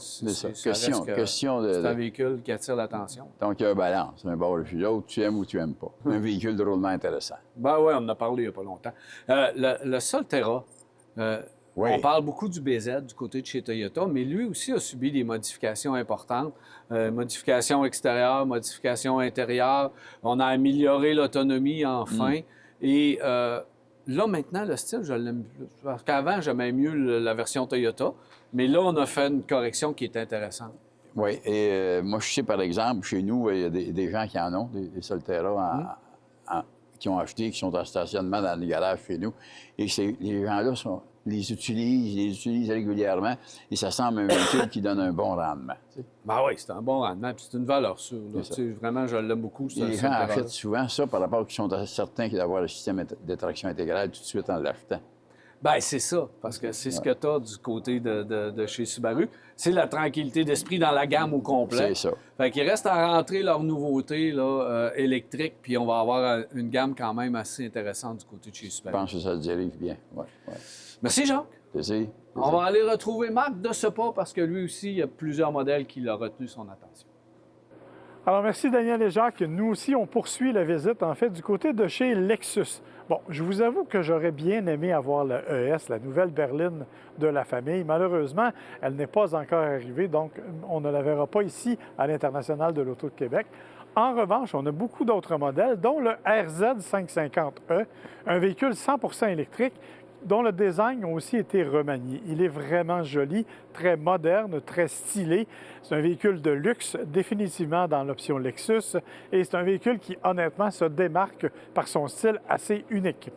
Question de... C'est un véhicule qui attire l'attention. Donc, il y a un balance. Un bord et l'autre, tu aimes ou tu n'aimes pas. Un véhicule drôlement intéressant. Ben oui, on en a parlé il n'y a pas longtemps. Le Solterra, on parle beaucoup du BZ du côté de chez Toyota, mais lui aussi a subi des modifications importantes. Modifications extérieures, modifications intérieures. On a amélioré l'autonomie enfin. Et là, maintenant, le style, je l'aime plus. Parce qu'avant, j'aimais mieux la version Toyota. Mais là, on a fait une correction qui est intéressante. Oui. Et moi, je sais, par exemple, chez nous, il y a des gens qui en ont, des Solterra qui ont acheté, qui sont en stationnement dans les garages chez nous. Et les gens-là les utilisent régulièrement. Et ça semble un véhicule qui donne un bon rendement. Tu sais. Ben oui, c'est un bon rendement. Puis c'est une valeur sûre. Là. Tu sais, vraiment, je l'aime beaucoup. Les gens achètent souvent ça par rapport à qu'ils sont certains qu'ils doivent avoir le système de traction intégrale tout de suite en l'achetant. Bien, c'est ça, parce que c'est ce que tu as du côté de chez Subaru. C'est la tranquillité d'esprit dans la gamme au complet. C'est ça. Fait qu'il reste à rentrer leurs nouveautés là, électriques, puis on va avoir une gamme quand même assez intéressante du côté de chez Je Subaru. pense que ça se dirige bien. Ouais. Merci, Jacques. Plaisir. On va aller retrouver Marc de ce pas, parce que lui aussi, il y a plusieurs modèles qui l'ont retenu son attention. Alors, merci Daniel et Jacques. Nous aussi, on poursuit la visite, en fait, du côté de chez Lexus. Bon, je vous avoue que j'aurais bien aimé avoir la ES, la nouvelle berline de la famille. Malheureusement, elle n'est pas encore arrivée, donc on ne la verra pas ici à l'International de l'Auto de Québec. En revanche, on a beaucoup d'autres modèles, dont le RZ550e, un véhicule 100% électrique dont le design a aussi été remanié. Il est vraiment joli, très moderne, très stylé. C'est un véhicule de luxe, définitivement dans l'option Lexus, et c'est un véhicule qui, honnêtement, se démarque par son style assez unique.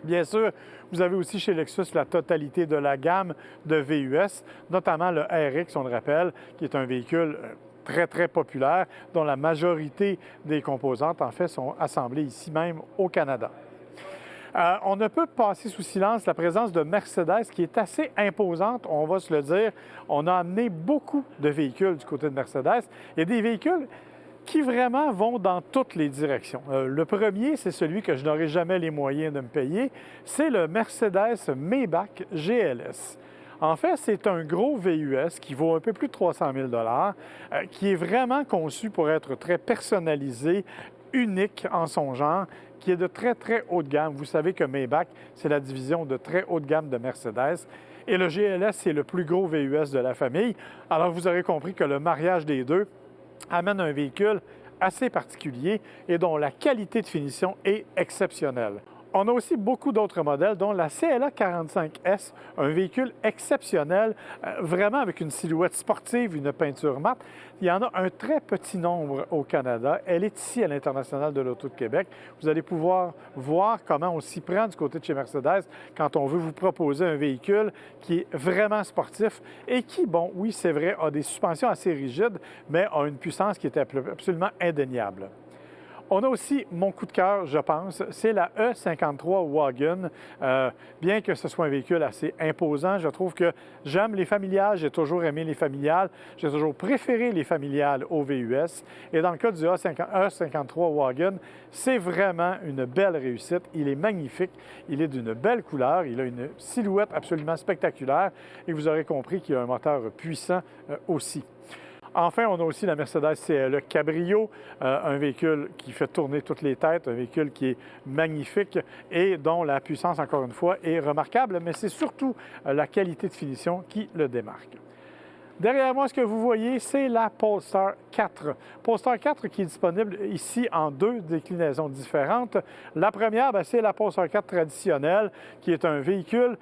Bien sûr, vous avez aussi chez Lexus la totalité de la gamme de VUS, notamment le RX, on le rappelle, qui est un véhicule très, très populaire, dont la majorité des composantes, en fait, sont assemblées ici même au Canada. On ne peut passer sous silence la présence de Mercedes qui est assez imposante, on va se le dire. On a amené beaucoup de véhicules du côté de Mercedes. Il y a des véhicules qui vraiment vont dans toutes les directions. Le premier, c'est celui que je n'aurai jamais les moyens de me payer, c'est le Mercedes Maybach GLS. En fait, c'est un gros VUS qui vaut un peu plus de 300 000 qui est vraiment conçu pour être très personnalisé, unique en son genre, qui est de très, très haut de gamme. Vous savez que Maybach, c'est la division de très haut de gamme de Mercedes. Et le GLS, c'est le plus gros VUS de la famille. Alors, vous aurez compris que le mariage des deux amène un véhicule assez particulier et dont la qualité de finition est exceptionnelle. On a aussi beaucoup d'autres modèles, dont la CLA 45S, un véhicule exceptionnel, vraiment avec une silhouette sportive, une peinture mate. Il y en a un très petit nombre au Canada. Elle est ici à l'International de l'Auto de Québec. Vous allez pouvoir voir comment on s'y prend du côté de chez Mercedes quand on veut vous proposer un véhicule qui est vraiment sportif et qui, bon, oui, c'est vrai, a des suspensions assez rigides, mais a une puissance qui est absolument indéniable. On a aussi mon coup de cœur, je pense, c'est la E53 Wagon. Bien que ce soit un véhicule assez imposant, je trouve que j'aime les familiales, j'ai toujours aimé les familiales, j'ai toujours préféré les familiales au VUS. Et dans le cas du E53 Wagon, c'est vraiment une belle réussite. Il est magnifique, il est d'une belle couleur, il a une silhouette absolument spectaculaire et vous aurez compris qu'il a un moteur puissant aussi. Enfin, on a aussi la Mercedes CLE Cabrio, un véhicule qui fait tourner toutes les têtes, un véhicule qui est magnifique et dont la puissance, encore une fois, est remarquable, mais c'est surtout la qualité de finition qui le démarque. Derrière moi, ce que vous voyez, c'est la Polestar 4. Polestar 4 qui est disponible ici en 2 déclinaisons différentes. La première, c'est la Polestar 4 traditionnelle, qui est un véhicule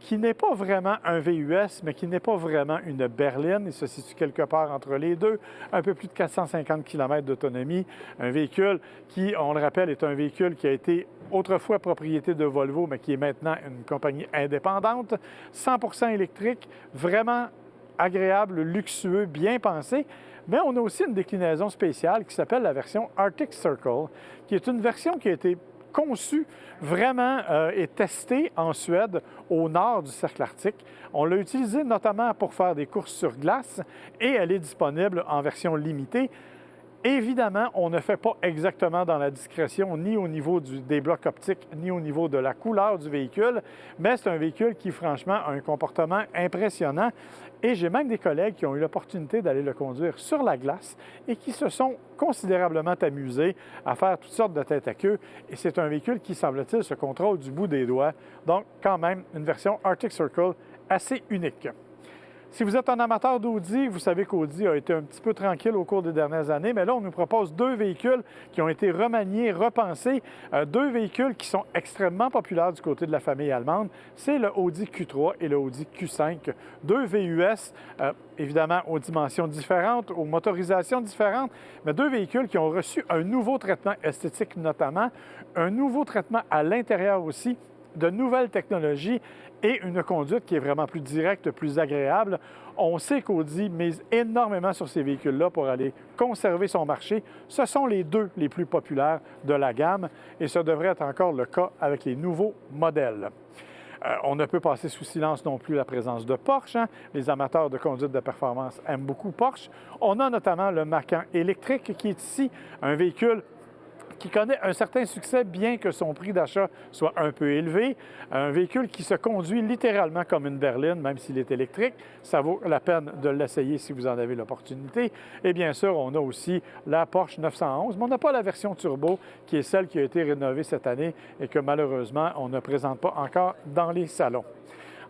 qui n'est pas vraiment un VUS, mais qui n'est pas vraiment une berline. Il se situe quelque part entre les deux, un peu plus de 450 km d'autonomie. Un véhicule qui, on le rappelle, est un véhicule qui a été autrefois propriété de Volvo, mais qui est maintenant une compagnie indépendante, 100% électrique, vraiment agréable, luxueux, bien pensé. Mais on a aussi une déclinaison spéciale qui s'appelle la version Arctic Circle, qui est une version qui a été conçue vraiment et testée en Suède, au nord du cercle arctique. On l'a utilisée notamment pour faire des courses sur glace et elle est disponible en version limitée. Évidemment, on ne fait pas exactement dans la discrétion, ni au niveau des blocs optiques, ni au niveau de la couleur du véhicule, mais c'est un véhicule qui, franchement, a un comportement impressionnant. Et j'ai même des collègues qui ont eu l'opportunité d'aller le conduire sur la glace et qui se sont considérablement amusés à faire toutes sortes de tête à queue. Et c'est un véhicule qui, semble-t-il, se contrôle du bout des doigts. Donc, quand même, une version Arctic Circle assez unique. Si vous êtes un amateur d'Audi, vous savez qu'Audi a été un petit peu tranquille au cours des dernières années, mais là, on nous propose 2 véhicules qui ont été remaniés, repensés, 2 véhicules qui sont extrêmement populaires du côté de la famille allemande. C'est le Audi Q3 et le Audi Q5, 2 VUS, évidemment aux dimensions différentes, aux motorisations différentes, mais 2 véhicules qui ont reçu un nouveau traitement esthétique notamment, un nouveau traitement à l'intérieur aussi, de nouvelles technologies et une conduite qui est vraiment plus directe, plus agréable. On sait qu'Audi mise énormément sur ces véhicules-là pour aller conserver son marché. Ce sont les 2 les plus populaires de la gamme et ce devrait être encore le cas avec les nouveaux modèles. On ne peut passer sous silence non plus la présence de Porsche. Les amateurs de conduite de performance aiment beaucoup Porsche. On a notamment le Macan électrique qui est ici, un véhicule qui connaît un certain succès, bien que son prix d'achat soit un peu élevé. Un véhicule qui se conduit littéralement comme une berline, même s'il est électrique. Ça vaut la peine de l'essayer si vous en avez l'opportunité. Et bien sûr, on a aussi la Porsche 911, mais on n'a pas la version turbo, qui est celle qui a été rénovée cette année et que malheureusement, on ne présente pas encore dans les salons.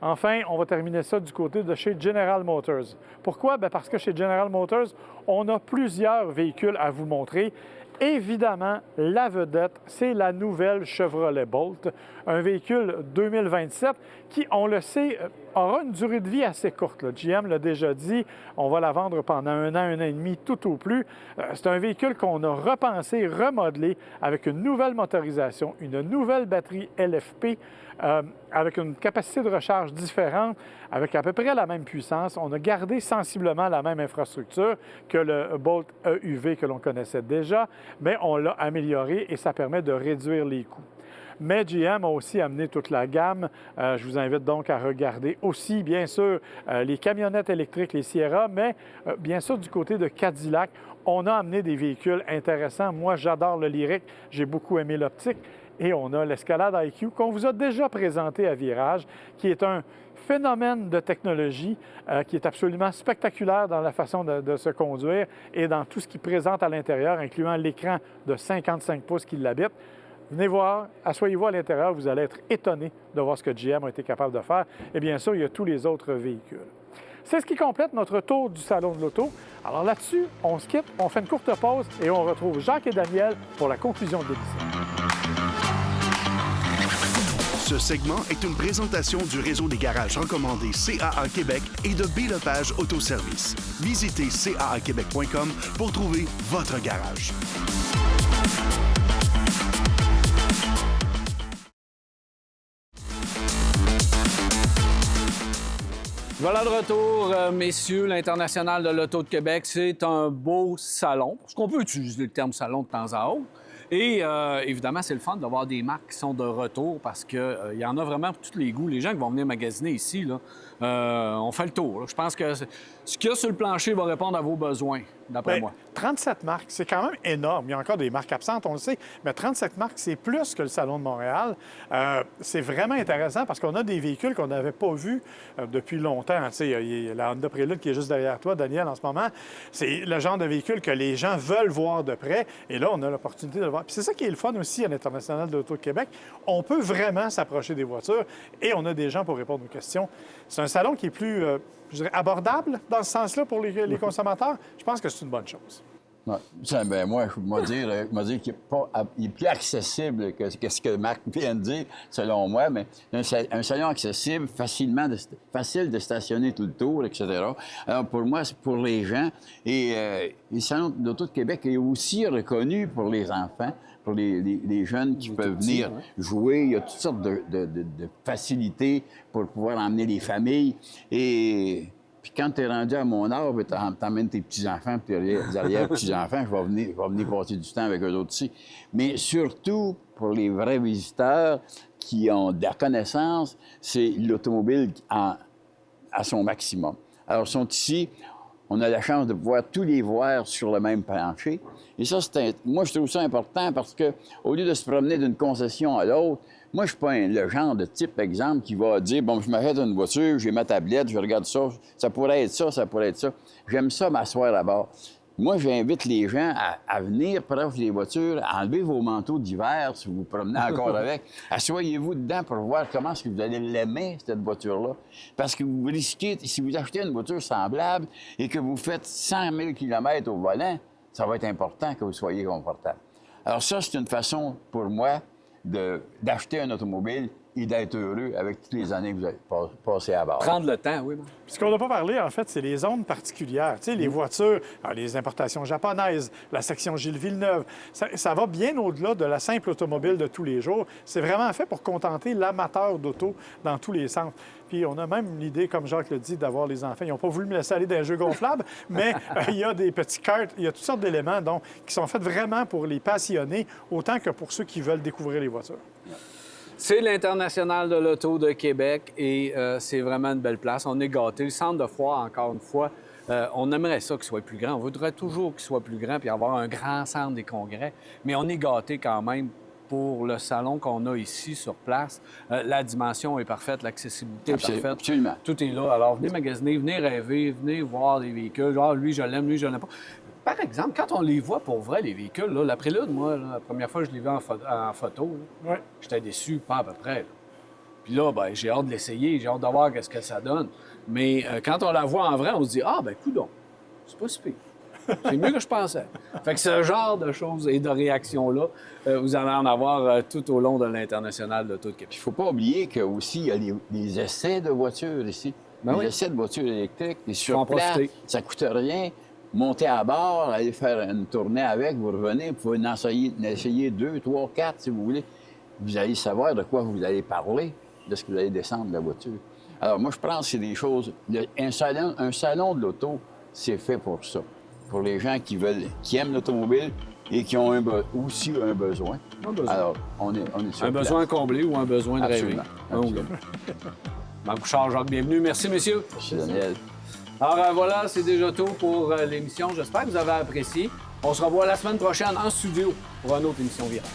Enfin, on va terminer ça du côté de chez General Motors. Pourquoi? Parce que chez General Motors, on a plusieurs véhicules à vous montrer. Évidemment, la vedette, c'est la nouvelle Chevrolet Bolt, un véhicule 2027 qui, on le sait, aura une durée de vie assez courte. GM l'a déjà dit, on va la vendre pendant 1 an et demi, tout au plus. C'est un véhicule qu'on a repensé, remodelé avec une nouvelle motorisation, une nouvelle batterie LFP, avec une capacité de recharge différente, avec à peu près la même puissance. On a gardé sensiblement la même infrastructure que le Bolt EUV que l'on connaissait déjà, mais on l'a amélioré et ça permet de réduire les coûts. Mais GM a aussi amené toute la gamme. Je vous invite donc à regarder aussi, bien sûr, les camionnettes électriques, les Sierra, mais bien sûr, du côté de Cadillac, on a amené des véhicules intéressants. Moi, j'adore le Lyriq, j'ai beaucoup aimé l'optique. Et on a l'Escalade IQ qu'on vous a déjà présenté à Virage, qui est un phénomène de technologie qui est absolument spectaculaire dans la façon de se conduire et dans tout ce qu'il présente à l'intérieur, incluant l'écran de 55 pouces qui l'habite. Venez voir, asseyez-vous à l'intérieur, vous allez être étonné de voir ce que GM a été capable de faire. Et bien sûr, il y a tous les autres véhicules. C'est ce qui complète notre tour du Salon de l'Auto. Alors là-dessus, on se quitte, on fait une courte pause et on retrouve Jacques et Daniel pour la conclusion de l'émission. Ce segment est une présentation du réseau des garages recommandés CAA Québec et de B-Lepage Autoservice. Visitez caaquebec.com pour trouver votre garage. Voilà de retour, messieurs. L'International de l'Auto de Québec, c'est un beau salon. Parce qu'on peut utiliser le terme salon de temps à autre. Et évidemment, c'est le fun d'avoir des marques qui sont de retour parce qu'il y en a vraiment pour tous les goûts. Les gens qui vont venir magasiner ici, là, on fait le tour. Là. Je pense que ce qu'il y a sur le plancher va répondre à vos besoins, d'après moi. 37 marques, c'est quand même énorme. Il y a encore des marques absentes, on le sait, mais 37 marques, c'est plus que le Salon de Montréal. C'est vraiment intéressant parce qu'on a des véhicules qu'on n'avait pas vus depuis longtemps. Tu sais, il y a la Honda Prélude qui est juste derrière toi, Daniel, en ce moment. C'est le genre de véhicule que les gens veulent voir de près. Et là, on a l'opportunité de le voir. Puis c'est ça qui est le fun aussi à l'International de l'Auto de Québec. On peut vraiment s'approcher des voitures et on a des gens pour répondre aux questions. C'est un salon qui est plus, je dirais, abordable dans ce sens-là pour les consommateurs, je pense que c'est une bonne chose. Ouais. Ça, ben, moi, je vais dire qu'il est plus accessible que ce que Marc vient de dire, selon moi, mais un salon accessible, facile de stationner tout le tour, etc. Alors, pour moi, c'est pour les gens. Et le Salon d'auto de Québec est aussi reconnu pour les enfants, pour les jeunes qui peuvent venir jouer. Il y a toutes sortes de facilités pour pouvoir emmener les familles. Et puis quand tu es rendu à mon âge, tu t'emmènes tes petits-enfants, puis derrière petits-enfants, je vais venir passer du temps avec eux autres aussi. Mais surtout, pour les vrais visiteurs qui ont de la connaissance, c'est l'automobile à son maximum. Alors, ils sont ici. On a la chance de pouvoir tous les voir sur le même plancher. Et ça, moi, je trouve ça important parce que au lieu de se promener d'une concession à l'autre, moi, je ne suis pas le genre de type, exemple, qui va dire, bon, je m'achète une voiture, j'ai ma tablette, je regarde ça, ça pourrait être ça, ça pourrait être ça. J'aime ça m'asseoir à bord. Moi, j'invite les gens à venir proche des voitures, à enlever vos manteaux d'hiver si vous vous promenez encore avec. Asseyez-vous dedans pour voir comment est-ce que vous allez l'aimer, cette voiture-là. Parce que vous risquez, si vous achetez une voiture semblable et que vous faites 100 000 km au volant, ça va être important que vous soyez confortable. Alors ça, c'est une façon, pour moi, d'acheter un automobile et d'être heureux avec toutes les années que vous avez passées à bord. Prendre le temps, oui. Ce qu'on n'a pas parlé, en fait, c'est les zones particulières. Tu sais, les voitures, les importations japonaises, la section Gilles Villeneuve, ça va bien au-delà de la simple automobile de tous les jours. C'est vraiment fait pour contenter l'amateur d'auto dans tous les sens. Puis on a même l'idée, comme Jacques le dit, d'avoir les enfants. Ils n'ont pas voulu me laisser aller dans un jeu gonflable, mais il y a des petits karts, il y a toutes sortes d'éléments qui sont faits vraiment pour les passionnés, autant que pour ceux qui veulent découvrir les voitures. C'est l'International de l'Auto de Québec et c'est vraiment une belle place. On est gâtés. Le centre de foire, encore une fois, on aimerait ça qu'il soit plus grand. On voudrait toujours qu'il soit plus grand puis avoir un grand centre des congrès. Mais on est gâtés quand même pour le salon qu'on a ici sur place. La dimension est parfaite, l'accessibilité est parfaite. Absolument. Tout est là. Alors, venez magasiner, venez rêver, venez voir des véhicules. Genre, lui, je l'aime, lui, je l'aime pas. Par exemple, quand on les voit pour vrai, les véhicules, là, la Prélude, moi, la première fois que je l'ai vu en photo, j'étais déçu, pas à peu près. Là. Puis là, ben, j'ai hâte de l'essayer, j'ai hâte de voir ce que ça donne. Mais quand on la voit en vrai, on se dit « Ah, ben coudonc, c'est pas si pire. C'est mieux que je pensais. » Fait que ce genre de choses et de réactions-là, vous allez en avoir tout au long de l'International de l'Auto de Québec. Il ne faut pas oublier qu'il y a les essais de voitures ici. Les essais de voitures électriques, les sur place, ça ne coûte rien. Montez à bord, allez faire une tournée avec, vous revenez, vous pouvez en essayer 2, 3, 4 si vous voulez. Vous allez savoir de quoi vous allez parler, de ce que vous allez descendre de la voiture. Alors moi, je pense que c'est des choses... Un salon de l'auto, c'est fait pour ça. Pour les gens qui aiment l'automobile et qui ont aussi un besoin. Alors, on est sur un besoin comblé ou un besoin de rêver. Absolument. Marc Bouchard, Jacques, bienvenue. Merci, messieurs. Merci, Daniel. Alors voilà, c'est déjà tout pour l'émission. J'espère que vous avez apprécié. On se revoit la semaine prochaine en studio pour une autre émission virale.